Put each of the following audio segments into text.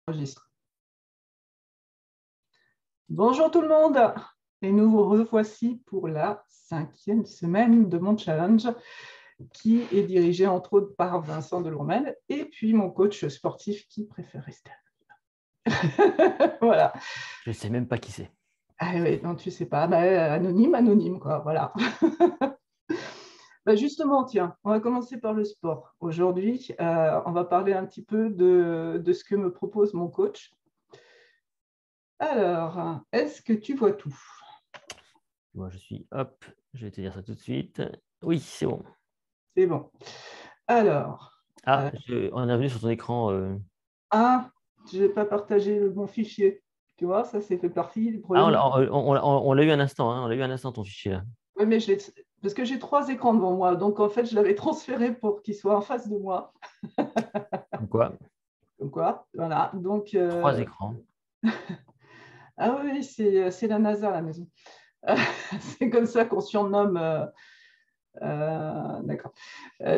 Enregistre. Bonjour tout le monde et nous vous revoici pour la 5e semaine de mon challenge qui est dirigé entre autres par Vincent Delourmel et puis mon coach sportif qui préfère rester anonyme. Voilà. Je ne sais même pas qui c'est. Ah oui, non, tu sais pas. Anonyme, quoi. Voilà. Justement, tiens, on va commencer par le sport. Aujourd'hui, on va parler un petit peu de ce que me propose mon coach. Alors, est-ce que tu vois tout? Moi, hop, je vais te dire ça tout de suite. Oui, c'est bon. C'est bon. Alors. On est revenu sur ton écran. Ah, je n'ai pas partagé le bon fichier. Tu vois, ça, c'est fait partie du problème. On l'a eu un instant, hein, on l'a eu un instant ton fichier là. Oui, mais parce que j'ai 3 écrans devant moi. Donc, en fait, je l'avais transféré pour qu'il soit en face de moi. Comme quoi, Comme quoi, voilà. Donc, 3 écrans. ah oui, c'est la NASA à la maison. C'est comme ça qu'on surnomme. D'accord.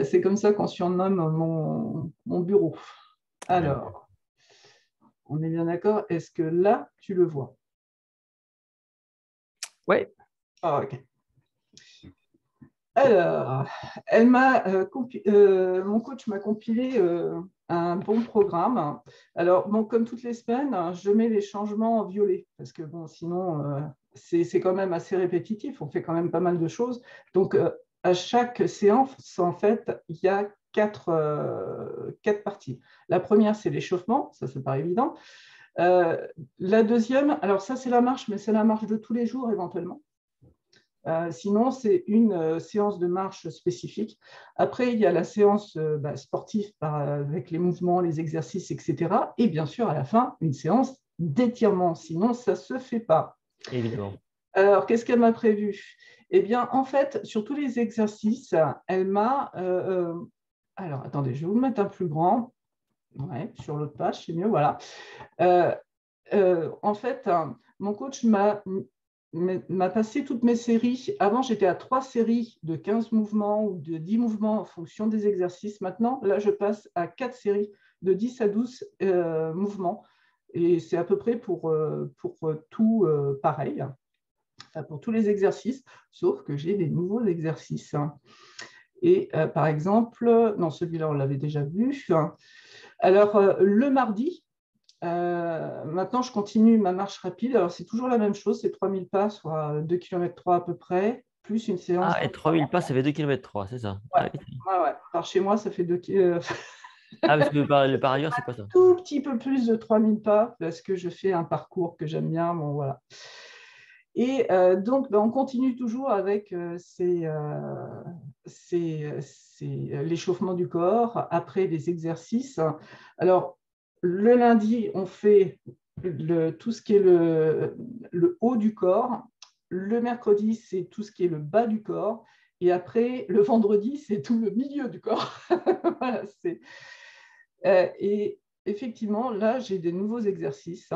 C'est comme ça qu'on surnomme mon bureau. Alors, on est bien d'accord. Est-ce que là, tu le vois? Ouais. Ah, ok. Alors, mon coach m'a compilé un bon programme. Alors, bon, comme toutes les semaines, je mets les changements en violet parce que bon, sinon, c'est quand même assez répétitif. On fait quand même pas mal de choses. Donc, à chaque séance, en fait, il y a quatre parties. La première, c'est l'échauffement. Ça paraît évident. La deuxième, alors ça, c'est la marche, mais c'est la marche de tous les jours éventuellement. Sinon, c'est une séance de marche spécifique. Après, il y a la séance sportive avec les mouvements, les exercices, etc. Et bien sûr, à la fin, une séance d'étirement. Sinon, ça ne se fait pas. Évidemment. Alors, qu'est-ce qu'elle m'a prévu? Eh bien, en fait, sur tous les exercices, elle m'a... alors, attendez, je vais vous le mettre un plus grand. Ouais, sur l'autre page, c'est mieux, voilà. En fait, mon coach m'a passé toutes mes séries. Avant, j'étais à 3 séries de 15 mouvements ou de 10 mouvements en fonction des exercices. Maintenant, là, je passe à 4 séries de 10 à 12 mouvements. Et c'est à peu près pour tout pareil, enfin, pour tous les exercices, sauf que j'ai des nouveaux exercices. Et par exemple, non, celui-là, on l'avait déjà vu. Alors, le mardi, maintenant, je continue ma marche rapide. Alors, c'est toujours la même chose, c'est 3000 pas, soit 2,3 km à peu près, plus une séance. Et 3000 pas, ça fait 2,3 km, c'est ça? Ouais, ouais. Par chez moi, ça fait 2 km. Parce que par ailleurs, c'est pas ça. Tout petit peu plus de 3000 pas, parce que je fais un parcours que j'aime bien. Bon, voilà. Et donc, on continue toujours avec l'échauffement du corps, après des exercices. Alors, le lundi, on fait tout ce qui est le haut du corps. Le mercredi, c'est tout ce qui est le bas du corps. Et après, le vendredi, c'est tout le milieu du corps. Voilà, et effectivement, là, j'ai des nouveaux exercices.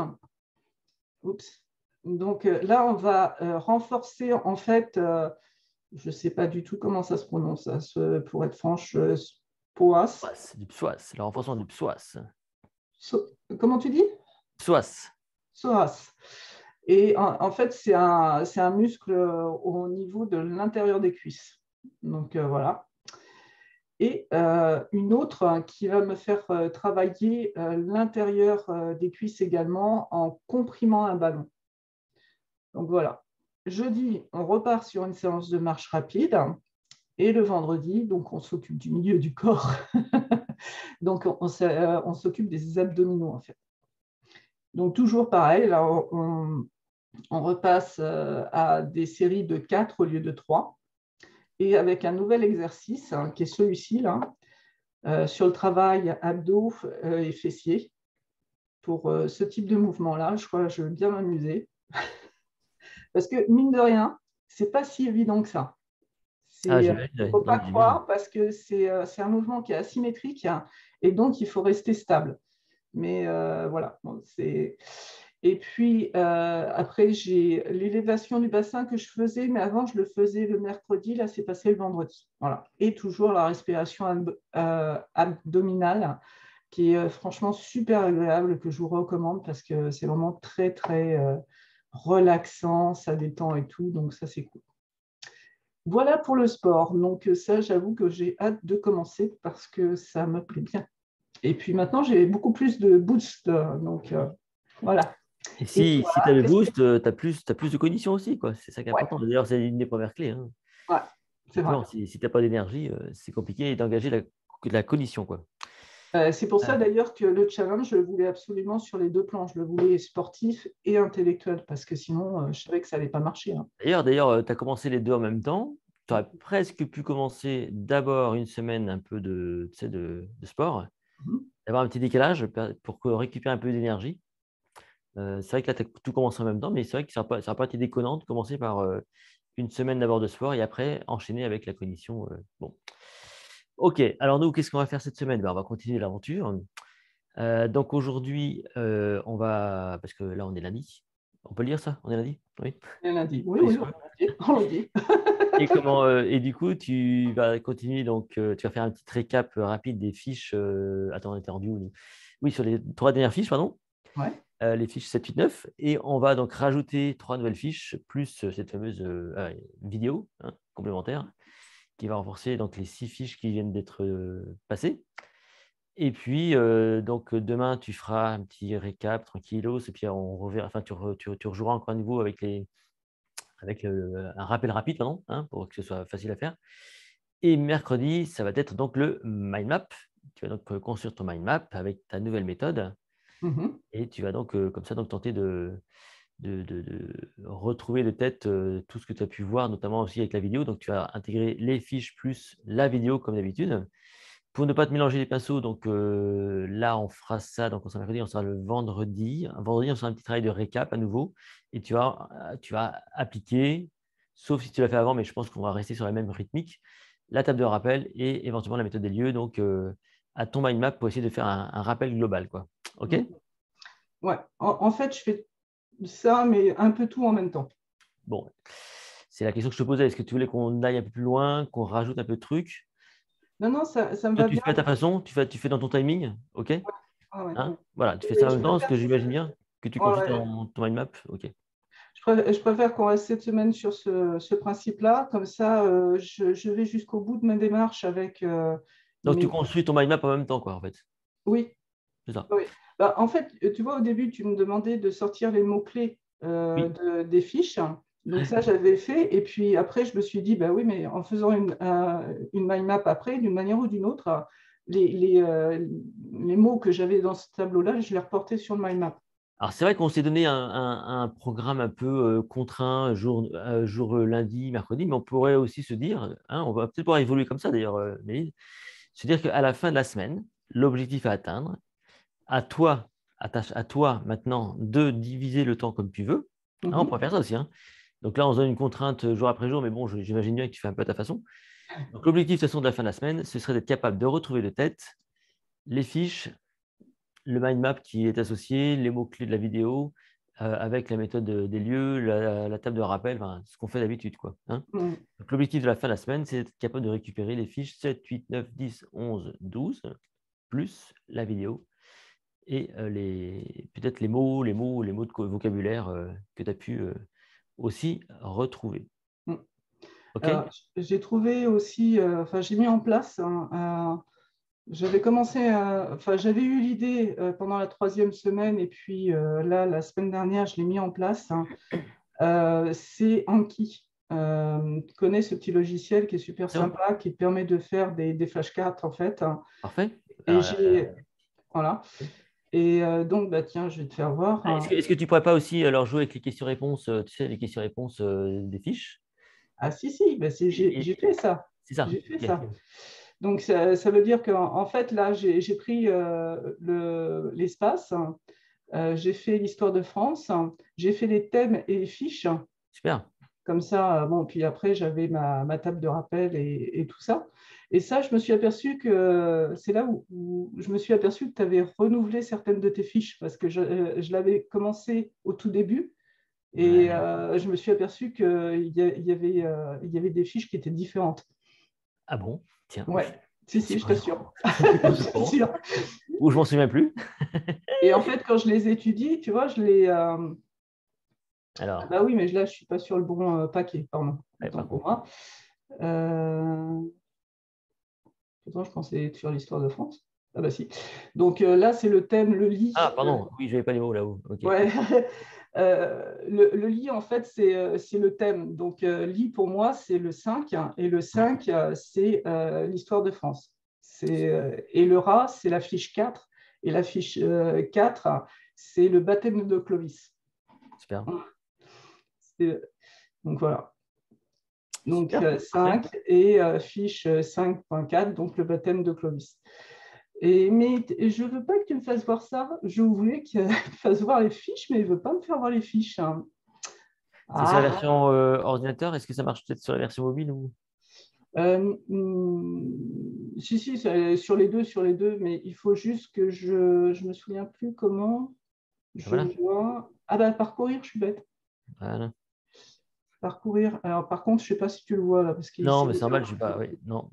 Oups. Donc là, on va renforcer, en fait, je ne sais pas du tout comment ça se prononce, pour être franche, psoas. Du psoas, le renforcement du psoas. Comment tu dis? Psoas. Psoas. Et en fait, c'est un muscle au niveau de l'intérieur des cuisses. Donc voilà. Et une autre qui va me faire travailler l'intérieur des cuisses également en comprimant un ballon. Donc voilà. Jeudi, on repart sur une séance de marche rapide. Et le vendredi, donc on s'occupe du milieu du corps. Donc on s'occupe des abdominaux en fait. Donc toujours pareil, là on repasse à des séries de 4 au lieu de 3. Et avec un nouvel exercice qui est celui-ci là, sur le travail abdos et fessiers. Pour ce type de mouvement-là, je crois que je vais bien m'amuser. Parce que mine de rien, c'est pas si évident que ça. Il ne faut pas croire parce que c'est un mouvement qui est asymétrique et donc il faut rester stable. Mais voilà. Bon, et puis après, j'ai l'élévation du bassin que je faisais, mais avant, je le faisais le mercredi. Là, c'est passé le vendredi. Voilà. Et toujours la respiration abdominale qui est franchement super agréable, que je vous recommande parce que c'est vraiment très, très relaxant, ça détend et tout, donc ça, c'est cool. Voilà pour le sport. Donc ça, j'avoue que j'ai hâte de commencer parce que ça me plaît bien. Et puis maintenant, j'ai beaucoup plus de boost. Donc voilà. Et Et si toi, tu as le boost, tu as plus de conditions aussi, quoi. C'est ça qui est ouais, important. D'ailleurs, c'est une des premières clés, hein. ouais, c'est vrai. Effectivement, si tu n'as pas d'énergie, c'est compliqué d'engager la condition, quoi. C'est pour ça Ah. d'ailleurs que le challenge, je le voulais absolument sur les deux plans. Je le voulais sportif et intellectuel parce que sinon, je savais que ça n'allait pas marcher, hein. D'ailleurs, tu as commencé les deux en même temps. Tu aurais presque pu commencer d'abord une semaine un peu tu sais, de sport, Mhm. d'avoir un petit décalage pour récupérer un peu d'énergie. C'est vrai que là, tu as tout commencé en même temps, mais c'est vrai que ça n'a pas été déconnant de commencer par une semaine d'abord de sport et après enchaîner avec la cognition. Bon. Ok, alors nous, qu'est-ce qu'on va faire cette semaine? Ben, on va continuer l'aventure. Donc aujourd'hui, parce que là, on est lundi. On peut le dire ça? On est lundi? Oui. Et lundi. Oui, Lundi oui, soir. on le dit. Et du coup, tu vas continuer, donc tu vas faire un petit récap rapide des fiches. Attends, on était rendu où, nous? Oui, sur les 3 dernières fiches, pardon. Ouais. Les fiches 7, 8, 9. Et on va donc rajouter 3 nouvelles fiches, plus cette fameuse vidéo, hein, complémentaire, qui va renforcer donc les 6 fiches qui viennent d'être passées. Et puis, donc demain, tu feras un petit récap tranquillos, et puis on reverra, enfin, tu rejoueras encore à nouveau avec un rappel rapide, pardon, hein, pour que ce soit facile à faire. Et mercredi, ça va être donc le mind map. Tu vas donc construire ton mind map avec ta nouvelle méthode. Mhm. Et tu vas donc, comme ça, donc, tenter de retrouver de tête tout ce que tu as pu voir, notamment aussi avec la vidéo. Donc, tu vas intégrer les fiches plus la vidéo comme d'habitude. Pour ne pas te mélanger les pinceaux, donc là, on fera ça. Donc, on sera mercredi, on sera le vendredi. Vendredi, on fera un petit travail de récap à nouveau. Et tu vas appliquer, sauf si tu l'as fait avant, mais je pense qu'on va rester sur la même rythmique, la table de rappel et éventuellement la méthode des lieux. Donc, à ton mind map pour essayer de faire un rappel global, quoi. OK? Ouais. En fait, je fais ça, mais un peu tout en même temps. Bon, c'est la question que je te posais. Est-ce que tu voulais qu'on aille un peu plus loin, qu'on rajoute un peu de trucs? Non, non, ça me Toi, va tu bien. fais à ta façon, tu fais dans ton timing, OK? Ah ouais. Hein? Voilà, tu fais Et ça en je même temps, ce préfère, que j'imagine bien, que tu ouais, construis ouais. ton mind map, OK. Je préfère qu'on reste cette semaine sur ce principe-là. Comme ça, je vais jusqu'au bout de ma démarche avec Donc, tu mes. construis ton mind map en même temps, quoi, en fait. Oui, C'est ça. oui. Bah, en fait, tu vois, au début, tu me demandais de sortir les mots-clés Oui. des fiches. Donc ça, j'avais fait. Et puis après, je me suis dit, bah oui, mais en faisant une mind map après, d'une manière ou d'une autre, les mots que j'avais dans ce tableau-là, je les reportais sur le mind map. Alors, c'est vrai qu'on s'est donné un programme un peu contraint, jour lundi, mercredi, mais on pourrait aussi se dire, hein, on va peut-être pouvoir évoluer comme ça d'ailleurs, Mélise, se dire qu'à la fin de la semaine, l'objectif à atteindre, à toi, à toi maintenant de diviser le temps comme tu veux. Hein, on Mhm. pourrait faire ça aussi, hein. Donc là, on se donne une contrainte jour après jour, mais bon, j'imagine bien que tu fais un peu à ta façon. Donc l'objectif, de toute façon, de la fin de la semaine, ce serait d'être capable de retrouver de tête les fiches, le mind map qui est associé, les mots-clés de la vidéo, avec la méthode des lieux, la table de rappel, enfin, ce qu'on fait d'habitude, quoi, hein. Mhm. Donc l'objectif de la fin de la semaine, c'est d'être capable de récupérer les fiches 7, 8, 9, 10, 11, 12, plus la vidéo et peut-être les mots de vocabulaire que tu as pu aussi retrouver. Mhm. OK? Alors, j'ai trouvé aussi, enfin, j'ai mis en place j'avais commencé, enfin, j'avais eu l'idée pendant la troisième semaine et puis là, la semaine dernière, je l'ai mis en place, hein. C'est Anki. Tu connais ce petit logiciel qui est super Sûr? sympa, qui te permet de faire des flashcards en fait, hein. Parfait. Et Alors, voilà. Et donc, bah, tiens, je vais te faire voir, hein. est-ce que tu pourrais pas aussi alors jouer avec les questions-réponses, tu sais, les questions-réponses des fiches? Ah si, si, bah, j'ai fait ça. C'est ça. J'ai fait OK. ça. Donc, ça veut dire qu'en fait, là, j'ai pris l'espace, hein. J'ai fait l'histoire de France, hein. J'ai fait les thèmes et les fiches. Super. Comme ça, bon, puis après, j'avais ma table de rappel et tout ça. Et ça, je me suis aperçu que c'est là où je me suis aperçu que tu avais renouvelé certaines de tes fiches parce que je l'avais commencé au tout début et Ouais. je me suis aperçu il y avait des fiches qui étaient différentes. Ah bon? Tiens, Ouais, je si, ne suis si, je pas au t'assure. courant. Je ne suis pas au Je courant. t'assure. Ou je m'en souviens plus. Et en fait, quand je les étudie, tu vois, je les. Ah Alors, bah oui, mais là, je ne suis pas sur le bon paquet, pardon. ouais, Autant par pour contre. moi. Pourtant, je pensais être sur l'histoire de France. Ah bah si. Donc là, c'est le thème, le lit. Ah, pardon. Oui, je n'avais pas les mots là-haut. OK. Ouais. Le lit, en fait, c'est le thème. Donc, lit, pour moi, c'est le 5. Et le 5, c'est l'histoire de France. Et le rat, c'est la fiche 4. Et la fiche 4, c'est le baptême de Clovis. Super. Donc, voilà. Donc, Super. Parfait. 5 et fiche 5.4, donc le baptême de Clovis. Mais je ne veux pas que tu me fasses voir ça. Je voulais qu'il me fasse voir les fiches, mais il ne veut pas me faire voir les fiches, hein. C'est sur la Ah, version ordinateur. Est-ce que ça marche peut-être sur la version mobile ou... si, c'est sur les deux, mais il faut juste que je me souviens plus comment je Voilà. vois. Ah bah parcourir, je suis bête. Voilà. Parcourir. Alors par contre, je ne sais pas si tu le vois là, parce qu'il Non, s'est mais mis c'est normal, je ne sais pas. Oui, non.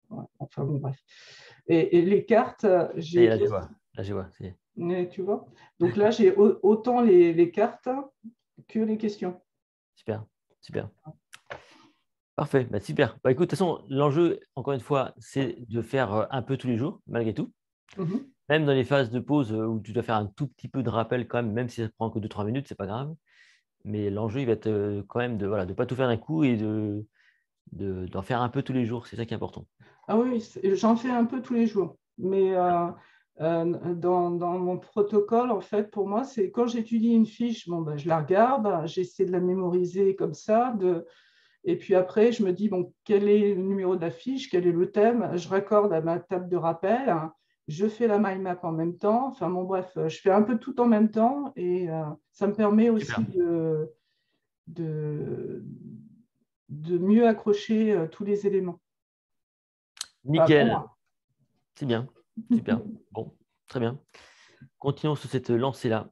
Ouais, enfin bon, bref. Et les cartes, Ça y est, j'ai. là, je vois. Là, je vois. Ça y est. Mais tu vois. Donc là, j'ai autant les cartes que les questions. Super. Super. Parfait. Bah, super. Bah, écoute, de toute façon, l'enjeu, encore une fois, c'est de faire un peu tous les jours, malgré tout. Mhm. Même dans les phases de pause où tu dois faire un tout petit peu de rappel quand même, même si ça prend que 2-3 minutes, c'est pas grave. Mais l'enjeu, il va être quand même de ne pas tout faire d'un coup et d'en faire un peu tous les jours. C'est ça qui est important. Ah oui, j'en fais un peu tous les jours. Mais dans mon protocole, en fait, pour moi, c'est quand j'étudie une fiche, bon, ben, je la regarde, j'essaie de la mémoriser comme ça. Et puis après, je me dis, bon, quel est le numéro de la fiche, quel est le thème, je raccorde à ma table de rappel, je fais la mind map en même temps. Enfin bon, bref, je fais un peu tout en même temps et ça me permet aussi Super. de, de mieux accrocher tous les éléments. Enfin, pour Nickel. moi. C'est bien. Super. Bon, très bien. Continuons sur cette lancée-là.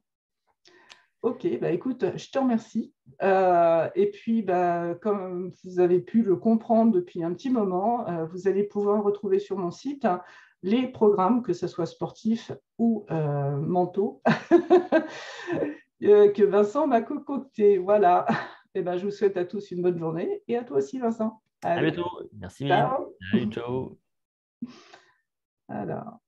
Ok, bah écoute, je te remercie. Et puis, bah, comme vous avez pu le comprendre depuis un petit moment, vous allez pouvoir retrouver sur mon site les programmes, que ce soit sportifs ou mentaux, que Vincent m'a concocté. Voilà. Et ben, je vous souhaite à tous une bonne journée et à toi aussi, Vincent. À Allez, bientôt. Merci, Mine. ciao. Salut, ciao. Alors.